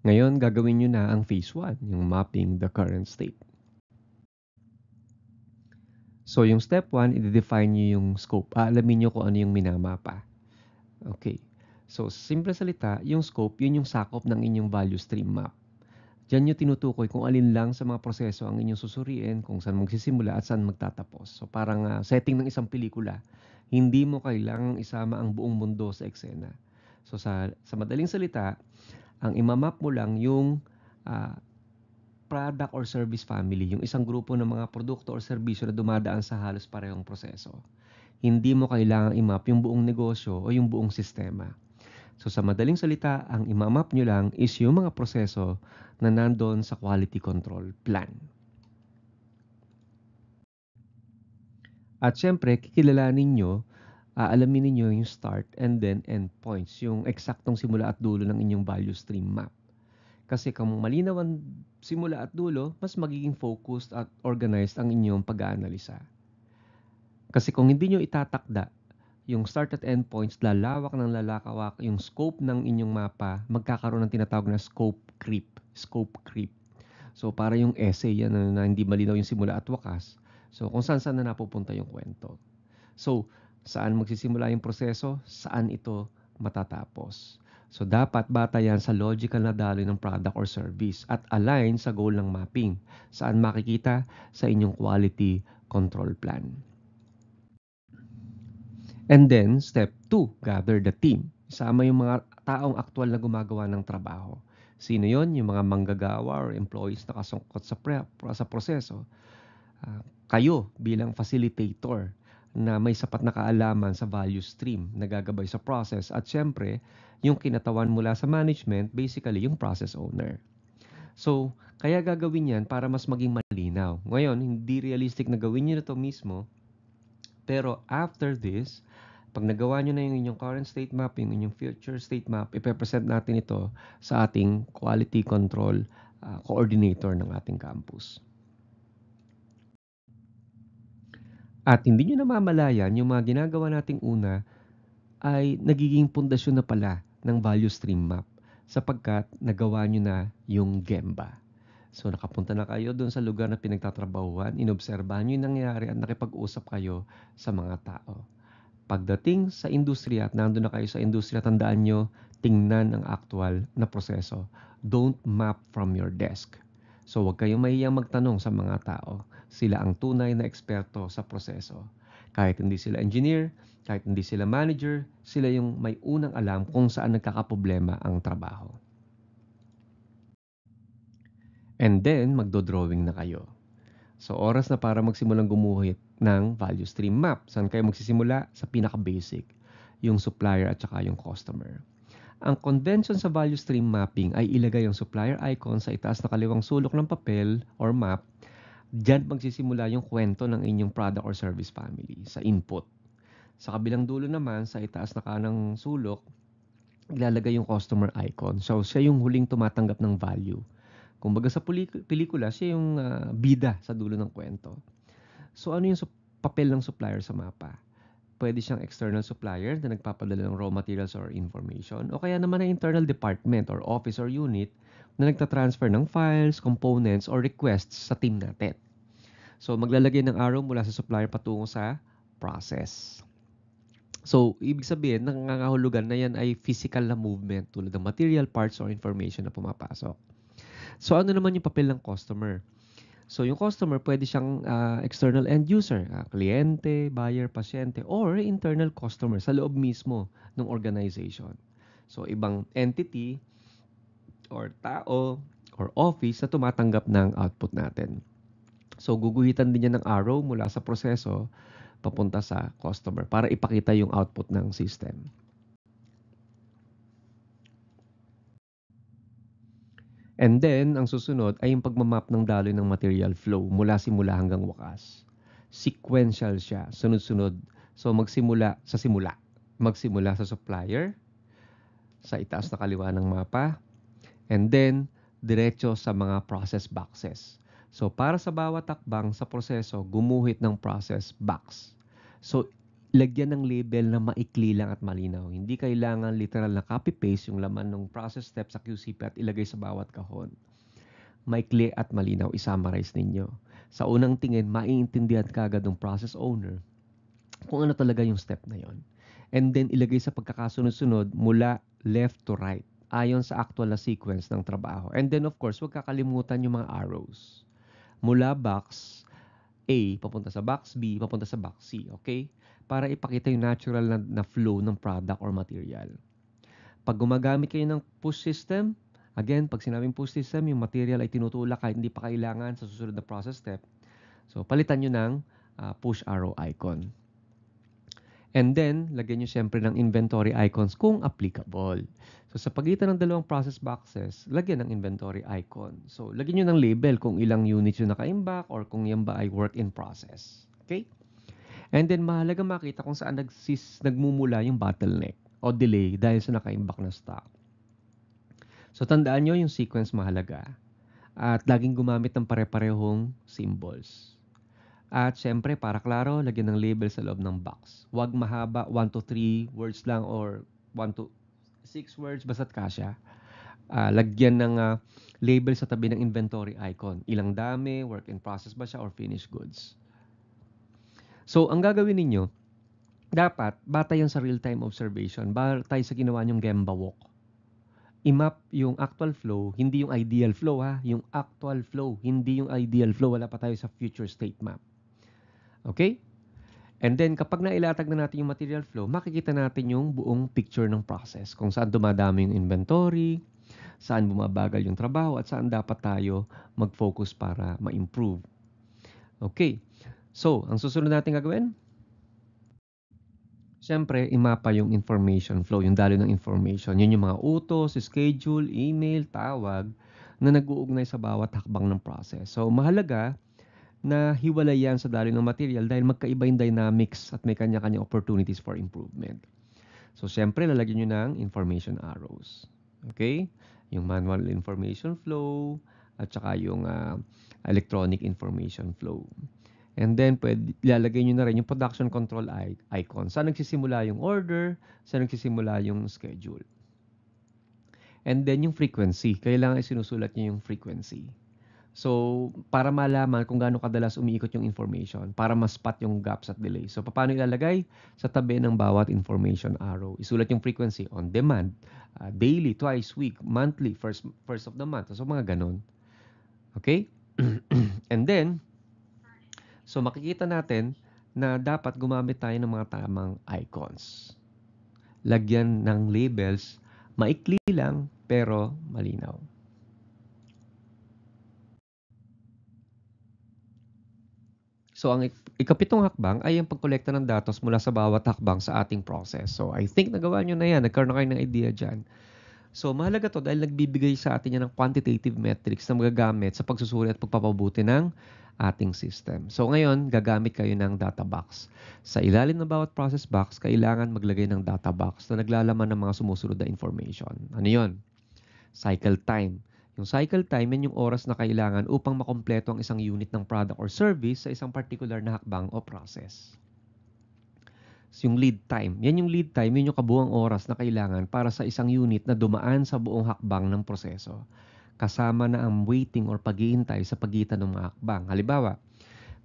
Ngayon, gagawin nyo na ang phase 1, yung mapping the current state. So, yung step 1, i-define nyo yung scope. Aalamin nyo kung ano yung minamapa. Okay. So, simple salita, yung scope, yun yung sakop ng inyong value stream map. Diyan nyo tinutukoy kung alin lang sa mga proseso ang inyong susuriin, kung saan magsisimula at saan magtatapos. So, parang setting ng isang pelikula, hindi mo kailangang isama ang buong mundo sa eksena. So, sa madaling salita, ang imamap mo lang yung ah, product or service family, yung isang grupo ng mga produkto or serbisyo na dumadaan sa halos parehong proseso. Hindi mo kailangang i-map yung buong negosyo o yung buong sistema. So sa madaling salita, ang imamap nyo lang is yung mga proseso na nandun sa quality control plan. At syempre, kikilalanin nyo, aalamin niyo yung start and then end points, yung eksaktong simula at dulo ng inyong value stream map. Kasi kung malinaw ang simula at dulo, mas magiging focused at organized ang inyong pag-aanalisa. Kasi kung hindi nyo itatakda yung start at end points, lalawak ng lalakawak yung scope ng inyong mapa, magkakaroon ng tinatawag na scope creep. Scope creep. So, para yung essay yan na hindi malinaw yung simula at wakas. So, kung saan na napupunta yung kwento. So, saan magsisimula yung proseso? Saan ito matatapos? So, dapat bata yan sa logical na daloy ng product or service at align sa goal ng mapping. Saan makikita? Sa inyong quality control plan. And then, step 2, gather the team. Isama yung mga taong aktual na gumagawa ng trabaho. Sino yon? Yung mga manggagawa or employees na kasungkot sa proseso. Kayo bilang facilitator na may sapat na kaalaman sa value stream na gagabay sa process at syempre, yung kinatawan mula sa management, basically yung process owner. So, kaya gagawin yan para mas maging malinaw. Ngayon, hindi realistic na gawin nyo na to mismo, pero after this, pag nagawa nyo na yung inyong current state map, yung inyong future state map, ipepresent natin ito sa ating quality control coordinator ng ating campus. At hindi nyo namamalayan, yung mga ginagawa nating una ay nagiging pundasyon na pala ng value stream map sapagkat nagawa nyo na yung Gemba. So nakapunta na kayo doon sa lugar na pinagtatrabahuan, inobserbahan nyo yung nangyayari at nakipag-usap kayo sa mga tao. Pagdating sa industriya at nandun na kayo sa industriya, tandaan nyo, tingnan ang actual na proseso. Don't map from your desk. So huwag kayong mahiyang magtanong sa mga tao. Sila ang tunay na eksperto sa proseso. Kahit hindi sila engineer, kahit hindi sila manager, sila yung may unang alam kung saan nagkakaproblema ang trabaho. And then, magdo-drawing na kayo. So, oras na para magsimulang gumuhit ng value stream map. Saan kayo magsisimula? Sa pinaka-basic, yung supplier at saka yung customer. Ang convention sa value stream mapping ay ilagay yung supplier icon sa itaas na kaliwang sulok ng papel or map. Diyan magsisimula yung kwento ng inyong product or service family sa input. Sa kabilang dulo naman, sa itaas na kanang sulok, ilalagay yung customer icon. So, siya yung huling tumatanggap ng value. Kumbaga sa pelikula, siya yung bida sa dulo ng kwento. So ano yung papel ng supplier sa mapa? Pwede siyang external supplier na nagpapadala ng raw materials or information o kaya naman ang internal department or office or unit na nagtatransfer ng files, components, or requests sa team natin. So maglalagay ng arrow mula sa supplier patungo sa process. So, ibig sabihin, nangangahulugan na yan ay physical na movement tulad ng material parts or information na pumapasok. So, ano naman yung papel ng customer? So, yung customer, pwede siyang external end user, kliyente, buyer, pasyente, or internal customer sa loob mismo ng organization. So, ibang entity or tao or office na tumatanggap ng output natin. So, guguhitan din niya ng arrow mula sa proseso papunta sa customer para ipakita yung output ng system. And then, ang susunod ay yung pagmamap ng daloy ng material flow mula simula hanggang wakas. Sequential siya, sunod-sunod. So, magsimula sa simula. Magsimula sa supplier, sa itaas na kaliwa ng mapa, and then, diretso sa mga process boxes. So, para sa bawat takbang sa proseso, gumuhit ng process box. So, lagyan ng label na maikli lang at malinaw. Hindi kailangan literal na copy-paste yung laman ng process step sa QCP at ilagay sa bawat kahon. Maikli at malinaw, i-summarize ninyo. Sa unang tingin, maiintindihan kagad ng process owner kung ano talaga yung step na yon. And then, ilagay sa pagkakasunod-sunod mula left to right ayon sa actual na sequence ng trabaho. And then, of course, huwag kakalimutan yung mga arrows. Mula box A, papunta sa box B, papunta sa box C. Okay? Para ipakita yung natural na flow ng product or material. Pag gumagamit kayo ng push system, again, pag sinabing push system, yung material ay tinutulak kahit hindi pa kailangan sa susunod na process step. So, palitan nyo ng push arrow icon. And then, lagyan nyo siyempre ng inventory icons kung applicable. So, sa pagitan ng dalawang process boxes, lagyan ng inventory icon. So, lagyan nyo ng label kung ilang units yung naka-imbak or kung yan ba ay work in process. Okay? And then, mahalaga makita kung saan nagmumula yung bottleneck o delay dahil sa naka-imbak na stock. So, tandaan nyo yung sequence mahalaga. At laging gumamit ng pare-parehong symbols. At syempre, para klaro, lagyan ng label sa loob ng box. Huwag mahaba, 1 to 3 words lang or 1 to 6 words, basta't kasya. Lagyan ng label sa tabi ng inventory icon. Ilang dami, work in process ba siya, or finished goods. So, ang gagawin ninyo, dapat, batay yan sa real-time observation, batay sa ginawa nyong Gemba walk. I-map yung actual flow, hindi yung ideal flow ha, yung actual flow, hindi yung ideal flow, wala pa tayo sa future state map. Okay? And then, kapag nailatag na natin yung material flow, makikita natin yung buong picture ng process. Kung saan dumadami yung inventory, saan bumabagal yung trabaho, at saan dapat tayo mag-focus para ma-improve. Okay. So, ang susunod natin gagawin? Siyempre, imapa yung information flow, yung daloy ng information. Yun yung mga utos, schedule, email, tawag, na nag-uugnay sa bawat hakbang ng process. So, mahalaga na hiwalay yan sa daloy ng material dahil magkaiba yung dynamics at may kanya-kanya opportunities for improvement. So, syempre, lalagyan nyo ng information arrows. Okay? Yung manual information flow at saka yung electronic information flow. And then, ilalagay nyo na rin yung production control icon. Saan nagsisimula yung order, saan nagsisimula yung schedule. And then, yung frequency. Kailangan isinusulat nyo yung frequency. So, para malaman kung gaano kadalas umiikot yung information, para ma-spot yung gaps at delay. So, paano ilalagay? Sa tabi ng bawat information arrow. Isulat yung frequency on demand, daily, twice, week, monthly, first of the month. So, mga ganon. Okay? And then, so makikita natin na dapat gumamit tayo ng mga tamang icons. Lagyan ng labels, maikli lang, pero malinaw. So, ang ikapitong hakbang ay ang pagkolekta ng datos mula sa bawat hakbang sa ating process. So, I think nagawa nyo na yan. Nagkaroon na kayo ng idea dyan. So, mahalaga to dahil nagbibigay sa atin yan ng quantitative metrics na magagamit sa pagsusuri at pagpapabuti ng ating system. So, ngayon, gagamit kayo ng data box. Sa ilalim ng bawat process box, kailangan maglagay ng data box na naglalaman ng mga sumusunod na information. Ano yon? Cycle time. Yung cycle time, yan yung oras na kailangan upang makompleto ang isang unit ng product or service sa isang particular na hakbang o process. So, yung lead time. Yan yung lead time, yun yung kabuang oras na kailangan para sa isang unit na dumaan sa buong hakbang ng proseso. Kasama na ang waiting or pag-iintay sa pagitan ng mga hakbang. Halimbawa,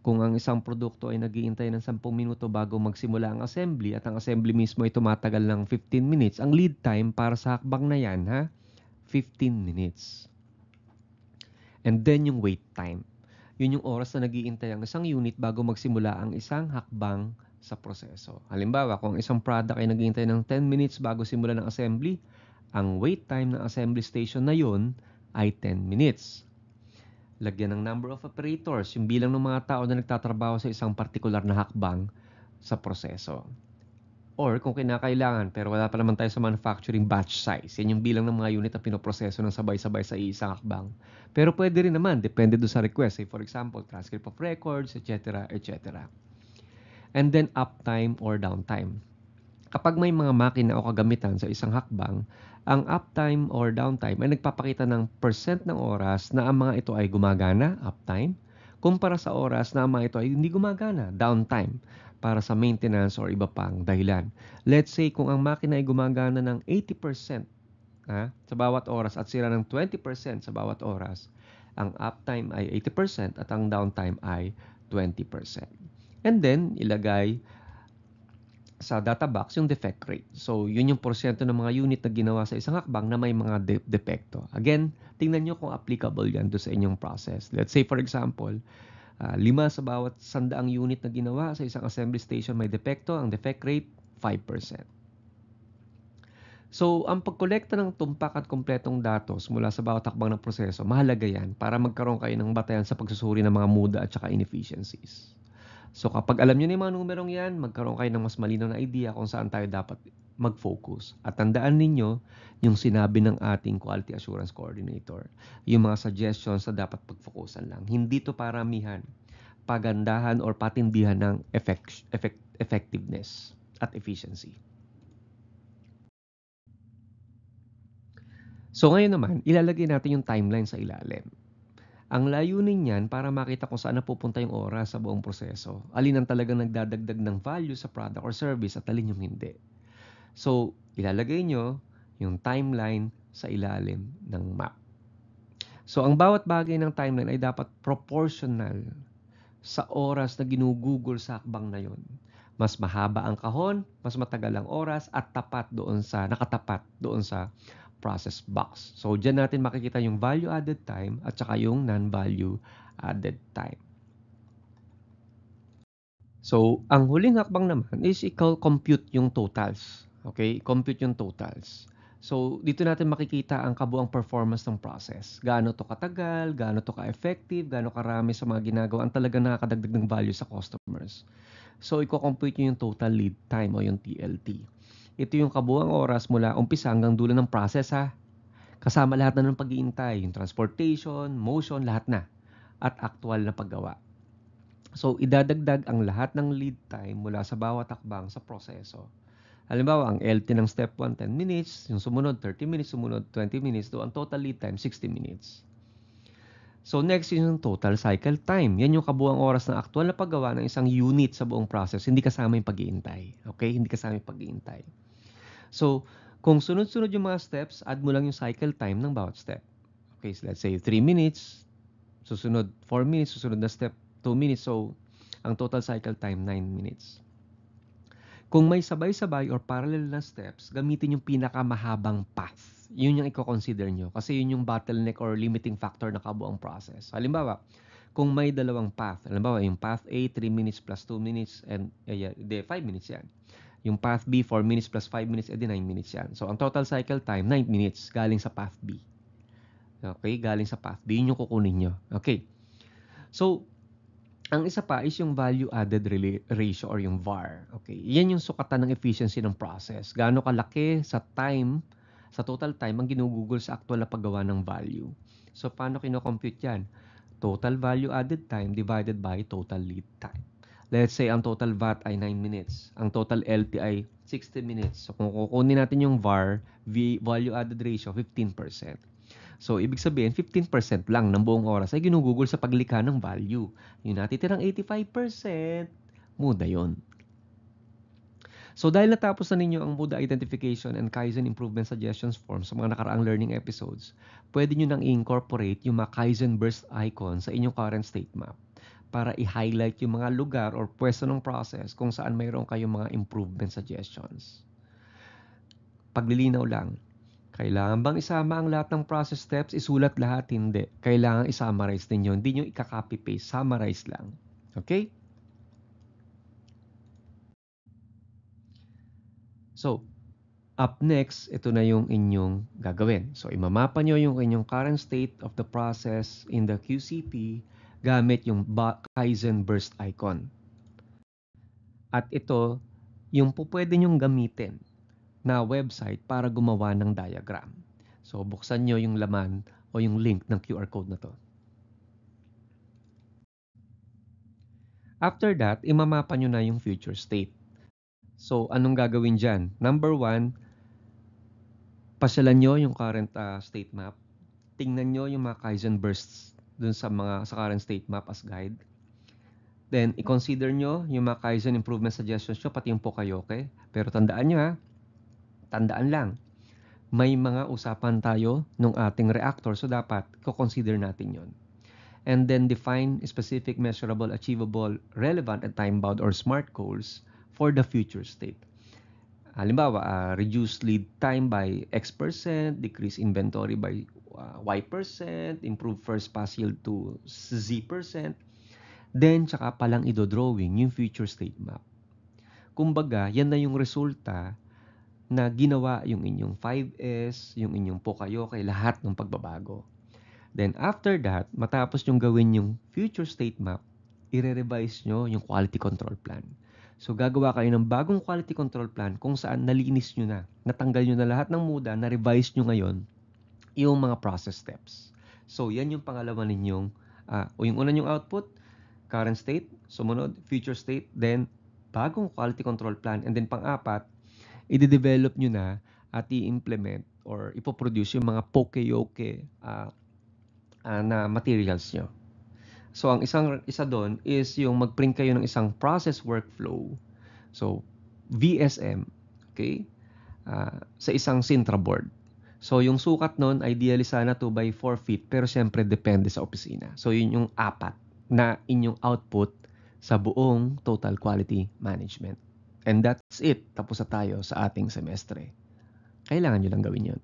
kung ang isang produkto ay nag-iintay ng 10 minuto bago magsimula ang assembly at ang assembly mismo ay tumatagal ng 15 minutes, ang lead time para sa hakbang na yan, 15 minutes. And then yung wait time. Yun yung oras na nag-iintay ang isang unit bago magsimula ang isang hakbang sa proseso. Halimbawa, kung isang product ay nag-iintay ng 10 minutes bago simula ng assembly, ang wait time ng assembly station na yun ay 10 minutes. Lagyan ng number of operators, yung bilang ng mga tao na nagtatrabaho sa isang partikular na hakbang sa proseso. Or kung kinakailangan, pero wala pa naman tayo sa manufacturing batch size. Yan yung bilang ng mga unit na pinoproseso ng sabay-sabay sa isang hakbang. Pero pwede rin naman, depende doon sa request. Say, for example, transcript of records, etc., etc. And then uptime or downtime. Kapag may mga makina o kagamitan sa isang hakbang, ang uptime or downtime ay nagpapakita ng percent ng oras na ang mga ito ay gumagana, uptime, kumpara sa oras na ang mga ito ay hindi gumagana, downtime. para sa maintenance or iba pang dahilan. Let's say kung ang makina ay gumagana ng 80% sa bawat oras at sira ng 20% sa bawat oras, ang uptime ay 80% at ang downtime ay 20%. And then, ilagay sa data box yung defect rate. So, yun yung porsyento ng mga unit na ginawa sa isang hakbang na may mga depekto. Again, tingnan nyo kung applicable yan do sa inyong process. Let's say, for example, 5 sa bawat 100 unit na ginawa sa isang assembly station may depekto, ang defect rate, 5%. So, ang pagkolekta ng tumpak at kumpletong datos mula sa bawat hakbang ng proseso, mahalaga yan para magkaroon kayo ng batayan sa pagsusuri ng mga muda at saka inefficiencies. So, kapag alam nyo na yung mga numerong yan, magkaroon kayo ng mas malinaw na idea kung saan tayo dapat mag-focus. At tandaan ninyo yung sinabi ng ating Quality Assurance Coordinator, yung mga suggestions na dapat pag-focusan lang. Hindi to paramihan, pagandahan or patindihan ng effectiveness at efficiency. So ngayon naman, ilalagay natin yung timeline sa ilalim. Ang layunin niyan para makita kung saan napupunta yung oras sa buong proseso. Alin ang talagang nagdadagdag ng value sa product or service at alin yung hindi. So, ilalagay nyo yung timeline sa ilalim ng map. So, ang bawat bagay ng timeline ay dapat proportional sa oras na ginugugol sa hakbang na yon. Mas mahaba ang kahon, mas matagal ang oras at nakatapat doon sa process box. So, dyan natin makikita yung value added time at saka yung non-value added time. So, ang huling hakbang naman is compute yung totals. Okay? Compute yung totals. So, dito natin makikita ang kabuang performance ng process. Gaano to katagal, gaano to ka-effective, gaano karami sa mga ginagawa ang talagang nakakadagdag ng value sa customers. So, i-compute nyo yung total lead time o yung TLT. Ito yung kabuang oras mula umpisa hanggang dulo ng process Kasama lahat na ng pag-iintay, yung transportation, motion, lahat na. At actual na paggawa. So, idadagdag ang lahat ng lead time mula sa bawat hakbang sa proseso. Halimbawa, ang LT ng step 1, 10 minutes, yung sumunod 30 minutes, sumunod 20 minutes, ang total lead time, 60 minutes. So, next is yung total cycle time. Yan yung kabuang oras ng actual na paggawa ng isang unit sa buong process. Hindi kasama yung pag-iintay. Okay? Hindi kasama yung pag-iintay. So, kung sunod-sunod yung mga steps, add mo lang yung cycle time ng bawat step. Okay, so let's say 3 minutes, susunod 4 minutes, susunod na step 2 minutes. So, ang total cycle time 9 minutes. Kung may sabay-sabay or parallel na steps, gamitin yung pinakamahabang path. Yun yung i-consider nyo kasi yun yung bottleneck or limiting factor na kabuang process. Halimbawa, kung may dalawang path, halimbawa yung path A, 3 minutes plus 2 minutes, and 5 minutes yan. Yung path B, 4 minutes plus 5 minutes, 9 minutes yan. So, ang total cycle time, 9 minutes, galing sa path B. Okay, galing sa path B, yun yung kukunin nyo. Okay. So, ang isa pa is yung value added ratio or yung VAR. Okay, yan yung sukatan ng efficiency ng process. Gaano kalaki sa time, sa total time, ang ginugugol sa actual na paggawa ng value. So, paano kino-compute yan? Total value added time divided by total lead time. Let's say, ang total VAT ay 9 minutes. Ang total LT ay 60 minutes. So, kung kukunin natin yung VAR, value added ratio, 15%. So, ibig sabihin, 15% lang ng buong oras ay ginugugol sa paglikha ng value. Yung natitirang 85%, muda yon. So, dahil natapos na ninyo ang muda identification and Kaizen improvement suggestions form sa mga nakaraang learning episodes, pwede nyo nang i-incorporate yung mga Kaizen burst icon sa inyong current state map para i-highlight yung mga lugar or pwesto ng process kung saan mayroon kayong mga improvement suggestions. Paglilinaw lang, kailangan bang isama ang lahat ng process steps? Isulat lahat? Hindi. Kailangan i-summarize ninyo. Hindi nyo i-copy-paste. Summarize lang. Okay? So, up next, ito na yung inyong gagawin. So, imamapa nyo yung inyong current state of the process in the QCP gamit yung Kaizen burst icon. At ito, yung pwede nyong gamitin na website para gumawa ng diagram. So, buksan nyo yung laman o yung link ng QR code na to. After that, imamapa nyo na yung future state. So, anong gagawin dyan? Number 1, pasyalan nyo yung current state map. Tingnan nyo yung mga Kaizen bursts dun sa current state map as guide. Then, i-consider nyo yung mga Kaizen improvement suggestions nyo, pati yung Poka-yoke. Pero tandaan nyo ha, tandaan lang, may mga usapan tayo nung ating reactor, so dapat ko-consider natin yon. And then define specific, measurable, achievable, relevant, and time-bound or SMART goals for the future state. Halimbawa, reduce lead time by X%, decrease inventory by Y%, improve first pass yield to Z%. Then, tsaka palang idodrawing yung future state map. Kumbaga, yan na yung resulta na ginawa yung inyong 5S, yung inyong Poka-yoke, lahat ng pagbabago. Then after that, matapos yung gawin yung future state map, i-revise nyo yung quality control plan. So gagawa kayo ng bagong quality control plan kung saan nalinis nyo na, natanggal nyo na lahat ng muda, na-revise nyo ngayon yung mga process steps. So yan yung pangalawa ninyong, o yung una yung output, current state, sumunod, future state, then bagong quality control plan, and then pang-apat, i-develop nyo na at i-implement or ipoproduce yung mga Poka-yoke na materials nyo. So, ang isa doon is yung mag-print kayo ng isang process workflow. So, VSM, okay? Sa isang Sintra board. So, yung sukat nun, ideally sana 2 by 4 feet, pero siyempre depende sa opisina. So, yun yung apat na inyong output sa buong total quality management. And that's it. Tapos na tayo sa ating semestre. Kailangan nyo lang gawin yun.